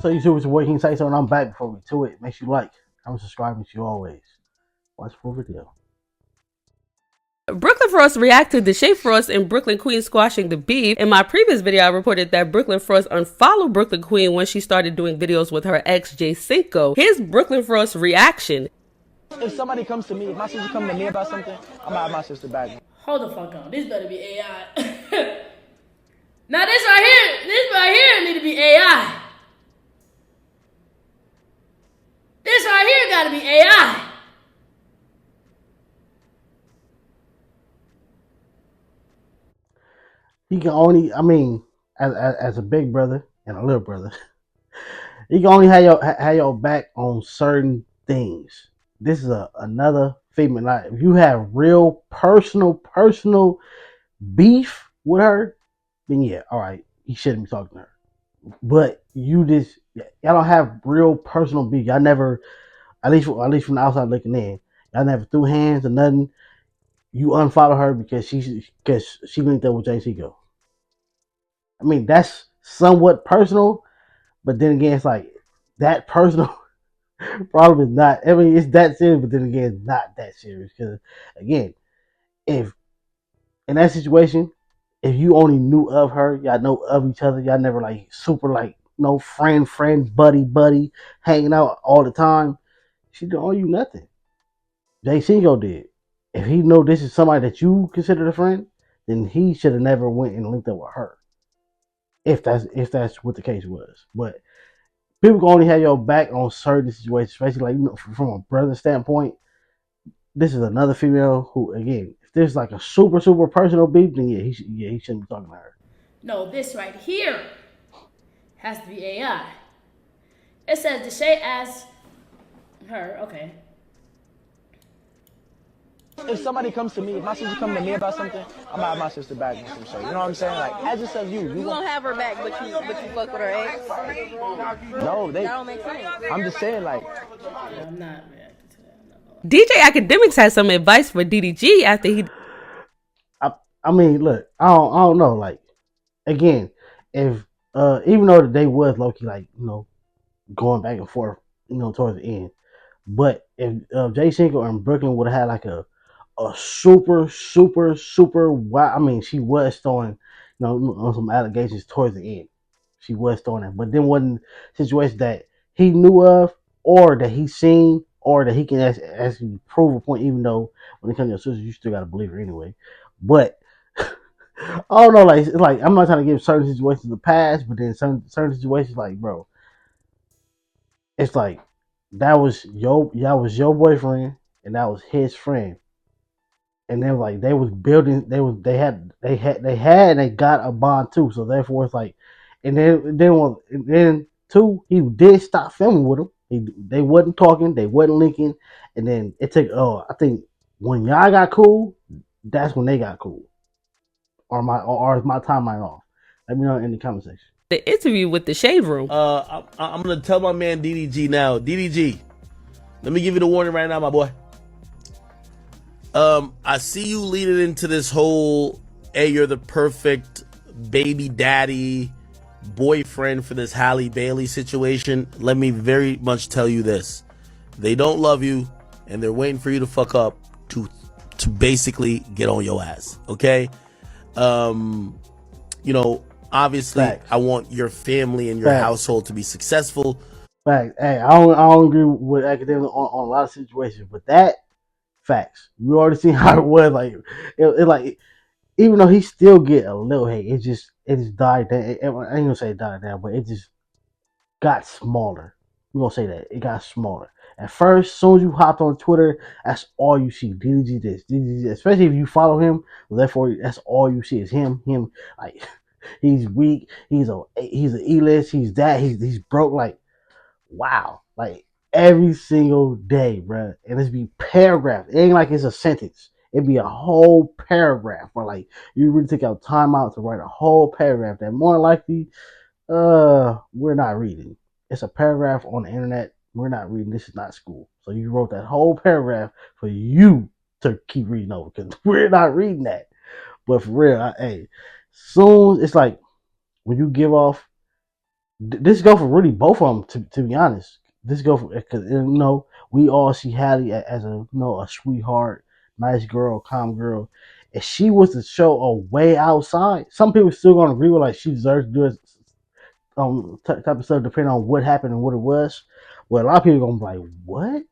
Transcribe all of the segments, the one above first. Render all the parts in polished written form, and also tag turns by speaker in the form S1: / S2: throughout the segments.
S1: So you see what your boy King say so, and I'm back before we to it. Make sure you like, comment, subscribe, as you always. Watch the full video.
S2: Brooklyn Frost reacted to Deshae Frost and Brooklyn Queen squashing the beef. In my previous video, I reported that Brooklyn Frost unfollowed Brooklyn Queen when she started doing videos with her ex, Jay Cinco. Here's Brooklyn Frost's reaction.
S3: If somebody comes to me, if my sister comes to me about something, I'm gonna have my sister back.
S4: Hold the fuck on. This better be AI. Now this right here need to be AI. This right here gotta be AI.
S1: He can only, I mean, as a big brother and a little brother, he can only have your back on certain things. This is another female. Like, if you have real personal beef with her, then yeah, all right, he shouldn't be talking to her. But y'all don't have real personal beef. Y'all never, at least from the outside looking in, y'all never threw hands or nothing. You unfollow her because she linked up with JCgo. I mean, that's somewhat personal, but then again, it's like that personal problem is not. I mean, it's that serious, but then again, it's not that serious. Because again, if in that situation, if you only knew of her, y'all know of each other, y'all never like super like no friend, buddy, hanging out all the time, she don't owe you nothing. Jay Cinco did. If he know this is somebody that you consider a friend, then he should have never went and linked up with her. If that's what the case was. But people can only have your back on certain situations, especially like from a brother standpoint. This is another female who, again, if there's like a super personal beef, then he shouldn't be talking to her.
S4: No, this right here has to be AI. It says Deshae asked her, okay.
S3: If somebody comes to me, if my sister comes to me about something, I'm gonna have my sister back. You know what I'm saying? Like, as it says you
S5: gonna have her back, but you fuck with her ex.
S3: No,
S5: that don't make sense.
S3: I'm just saying, like,
S4: I'm not reacting to that.
S2: DJ Academics has some advice for DDG after he.
S1: I mean, look, I don't know. Like, again, if even though they was low key like going back and forth, towards the end, but if Jay Cinco and Brooklyn would have had like a super wild. I mean, she was throwing, on some allegations towards the end. She was throwing it, but then wasn't situations that he knew of, or that he seen, or that he can actually prove a point. Even though when it comes to your sister, you still gotta believe her anyway. But I don't know, like it's like I'm not trying to give certain situations a pass, but then certain situations, like bro, it's like that was your boyfriend, and that was his friend. And then like they was building, they got a bond too. So therefore it's like, and then two, he did stop filming with him. They wasn't talking, they wasn't linking, and then it took. I think when y'all got cool, that's when they got cool. Or is my timeline off? Let me know in the comment section.
S2: The interview with the Shade Room.
S6: I'm gonna tell my man DDG now. DDG, let me give you the warning right now, my boy. I see you leading into this whole, hey, you're the perfect baby daddy boyfriend for this Halle Bailey situation. Let me very much tell you this. They don't love you, and they're waiting for you to fuck up to basically get on your ass, okay? Obviously, facts. I want your family and your household to be successful.
S1: Facts. Hey, I don't agree with academics on a lot of situations, but that, facts. We already seen how it was. Like it like, even though he still get a little hate, it just died down. I ain't gonna say it died down, but it just got smaller. We gonna say that it got smaller. At first, as soon as you hopped on Twitter, that's all you see. DDG this, DDG this. Especially if you follow him, therefore that's all you see is him. Like he's weak. He's a E-list. He's that. He's broke. Like wow. Like every single day, bro. And it's be paragraphs. It ain't like it's a sentence. It'd be a whole paragraph. Or like you really take out time out to write a whole paragraph that more likely we're not reading. It's a paragraph on the internet. We're not reading. This is not school. So you wrote that whole paragraph for you to keep reading over, because we're not reading that. But for real, hey, soon it's like when you give off This go for really both of them. To be honest, this go for because we all see Hallie as a sweetheart, nice girl, calm girl. If she was to show a way outside, some people still gonna agree with like she deserves to do it, type of stuff depending on what happened and what it was. Well, a lot of people gonna be like, what?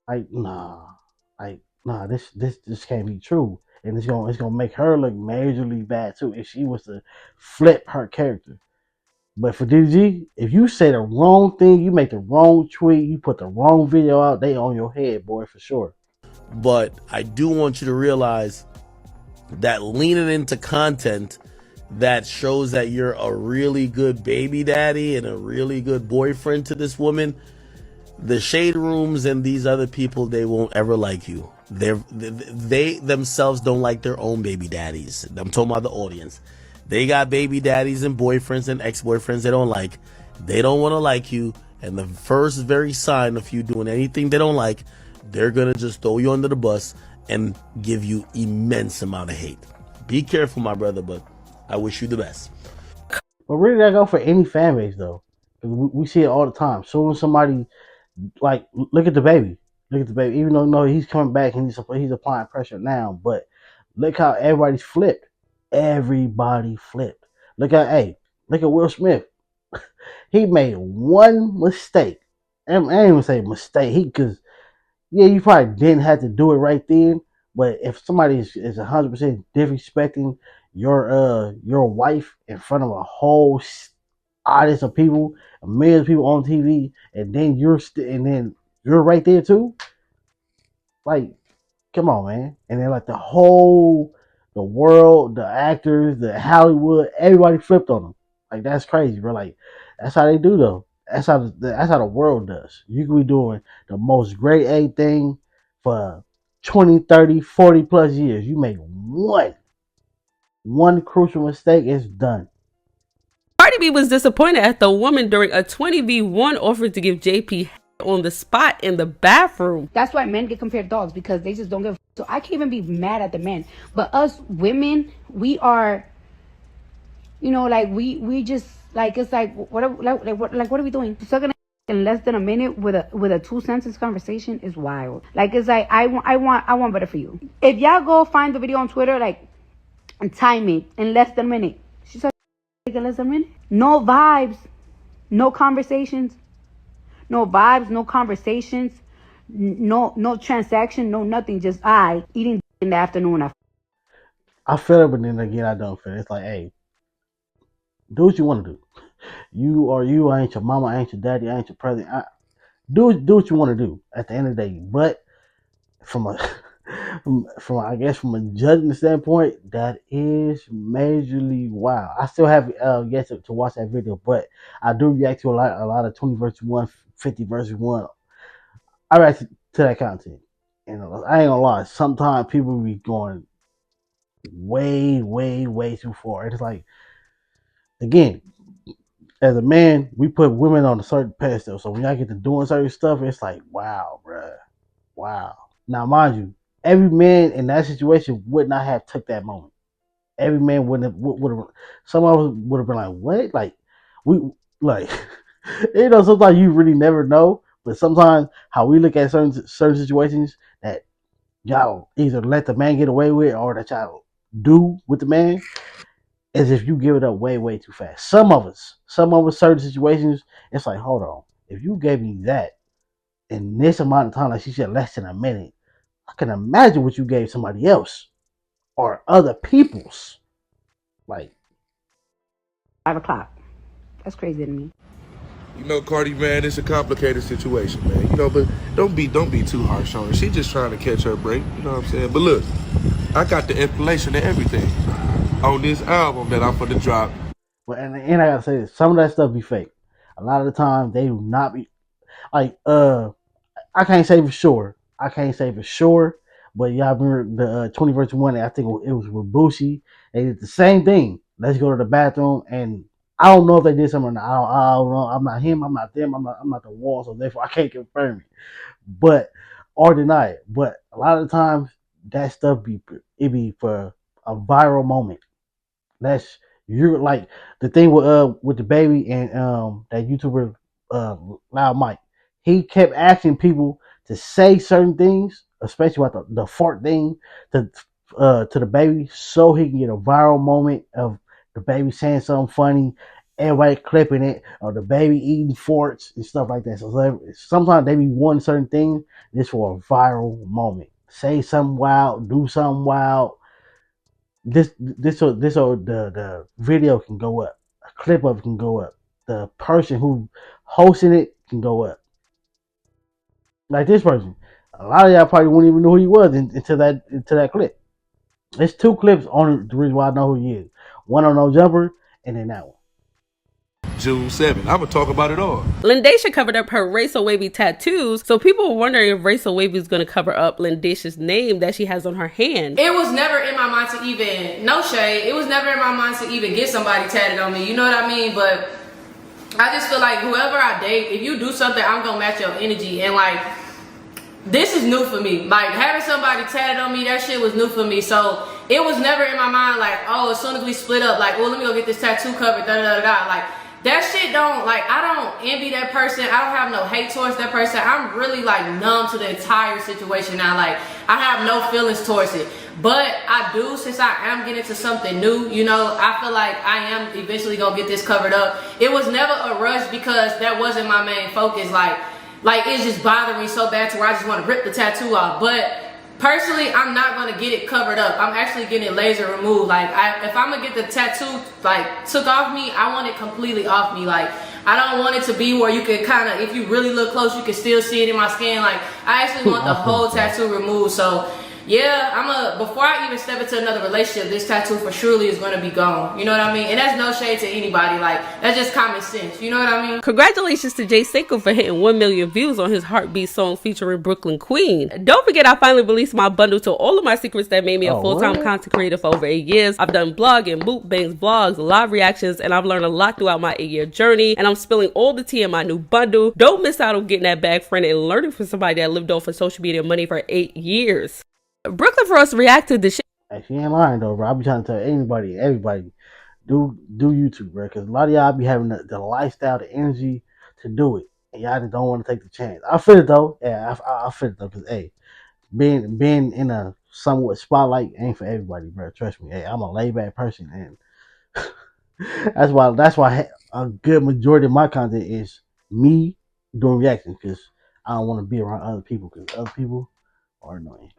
S1: Like nah, this can't be true, and it's gonna make her look majorly bad too if she was to flip her character. But for DDG, if you say the wrong thing, you make the wrong tweet, you put the wrong video out, they on your head, boy, for sure.
S6: But I do want you to realize that leaning into content that shows that you're a really good baby daddy and a really good boyfriend to this woman, the shade rooms and these other people, they won't ever like you. They themselves don't like their own baby daddies. I'm talking about the audience. They got baby daddies and boyfriends and ex-boyfriends they don't like. They don't want to like you. And the first very sign of you doing anything they don't like, they're going to just throw you under the bus and give you immense amount of hate. Be careful, my brother, but I wish you the best.
S1: But really, that go for any fan base, though. We see it all the time. Soon as somebody, like, look at the baby. Look at the baby. Even though no, he's coming back and he's applying pressure now, but look how everybody's flipped. Everybody flipped. Look at Will Smith. He made one mistake. And I ain't even say mistake. Because you probably didn't have to do it right then. But if somebody is 100% disrespecting your wife in front of a whole audience of people, millions of people on TV, and then you're right there too, like, come on, man. And then like the world, the actors, the Hollywood, everybody flipped on them. Like, that's crazy, bro. Like, that's how they do though. That's how the world does. You could be doing the most grade A thing for 20, 30, 40 plus years. You make one crucial mistake, it's done.
S2: Cardi B was disappointed at the woman during a 20v1 offered to give JP on the spot in the bathroom.
S7: That's why men get compared to dogs, because they just don't give a so I can't even be mad at the men. But us women, we are, like we just like, it's like what are we doing? Sucking in less than a minute with a 2 sentence conversation is wild. Like, it's like I want better for you. If y'all go find the video on Twitter, like, and time it in less than a minute. She's like in less than a minute. No vibes, no conversations. No vibes, no conversations, no transaction, no nothing. Just eating in the afternoon.
S1: I feel it, but then again, I don't feel it. It's like, hey, do what you want to do. You are you. I ain't your mama. I ain't your daddy. I ain't your president. Do what you want to do at the end of the day. But from a from a judging standpoint, that is majorly wild. I still have yet to watch that video, but I do react to a lot of 20 versus 1, 50 versus 1. I react to that content, and I ain't gonna lie. Sometimes people be going way, way, way too far. It's like, again, as a man, we put women on a certain pedestal. So when y'all get to doing certain stuff, it's like, wow, bruh. Wow. Now, mind you, every man in that situation would not have took that moment. Every man would have. Some of us would have been like, what? Like, we, like, sometimes you really never know. But sometimes how we look at certain situations that y'all either let the man get away with or that y'all do with the man, as if you give it up way, way too fast. Some of us, certain situations, it's like, hold on. If you gave me that in this amount of time, like she said, less than a minute, I can imagine what you gave somebody else or other people's. Like,
S7: 5 o'clock. That's crazy to me.
S8: Cardi, man, it's a complicated situation, man. But don't be too harsh on her. She just trying to catch her break. You know what I'm saying? But look, I got the information and everything on this album that I'm for the drop.
S1: But and I gotta say this, some of that stuff be fake. A lot of the time they do not be like I can't say for sure. But y'all remember the 20 versus 1, I think it was with Boosie. They did the same thing. Let's go to the bathroom, and I don't know if they did something or not. I don't know. I'm not him, I'm not them, I'm not the wall, so therefore I can't confirm it. But or deny it. But a lot of the times that stuff be for a viral moment. You're like the thing with the baby and that YouTuber Loud Mike. He kept asking people to say certain things, especially about the fart thing, to the baby, so he can get a viral moment of the baby saying something funny, everybody clipping it, or the baby eating farts and stuff like that. So sometimes they be wanting certain things just for a viral moment. Say something wild, do something wild. So the video can go up, a clip of it can go up, the person who hosting it can go up. Like this person, a lot of y'all probably wouldn't even know who he was until that clip. There's two clips on the reason why I know who he is. One on No Jumper, and then that one.
S8: June 7th. I'm gonna talk about it all.
S2: Lindesha covered up her Rachel Wavy tattoos, so people were wondering if Rachel Wavy is going to cover up Lindesha's name that she has on her hand.
S9: It was never in my mind to even, no shade, it was never in my mind to even get somebody tatted on me, you know what I mean? But I just feel like whoever I date, if you do something, I'm gonna match your energy. And like, this is new for me. Like, having somebody tatted on me, that shit was new for me. So it was never in my mind like, oh, as soon as we split up, like, well, let me go get this tattoo covered, da da da da. Like, that shit don't, like, I don't envy that person. I don't have no hate towards that person. I'm really like numb to the entire situation now. Like, I have no feelings towards it. But I do, since I am getting to something new, you know, I feel like I am eventually gonna get this covered up. It was never a rush because that wasn't my main focus. Like it's just bothering me so bad to where I just want to rip the tattoo off. But personally, I'm not gonna get it covered up. I'm actually getting it laser removed. Like, if I'm gonna get the tattoo like took off me, I want it completely off me. Like, I don't want it to be where you can kind of, if you really look close, you can still see it in my skin. Like, I actually want the whole tattoo removed. So yeah, before I even step into another relationship, this tattoo for surely is going to be gone. You know what I mean? And that's no shade to anybody. Like, that's just common sense. You know what I mean?
S2: Congratulations to Jay Cinco for hitting 1 million views on his Heartbeat song featuring Brooklyn Queen. Don't forget, I finally released my bundle to all of my secrets that made me a full-time content creator for over 8 years. I've done blogging, mukbangs, vlogs, live reactions, and I've learned a lot throughout my 8-year journey. And I'm spilling all the tea in my new bundle. Don't miss out on getting that bag friend and learning from somebody that lived off of social media money for 8 years. Brooklyn Frost reacted to Deshae.
S1: Hey, she ain't lying though, bro. I be trying to tell everybody, do YouTube, bro. Because a lot of y'all be having the lifestyle, the energy to do it, and y'all just don't want to take the chance. I feel it though. Yeah, I feel it though. Because hey, being in a somewhat spotlight ain't for everybody, bro. Trust me. Hey, I'm a laid back person, and that's why a good majority of my content is me doing reactions, because I don't want to be around other people, because other people are annoying.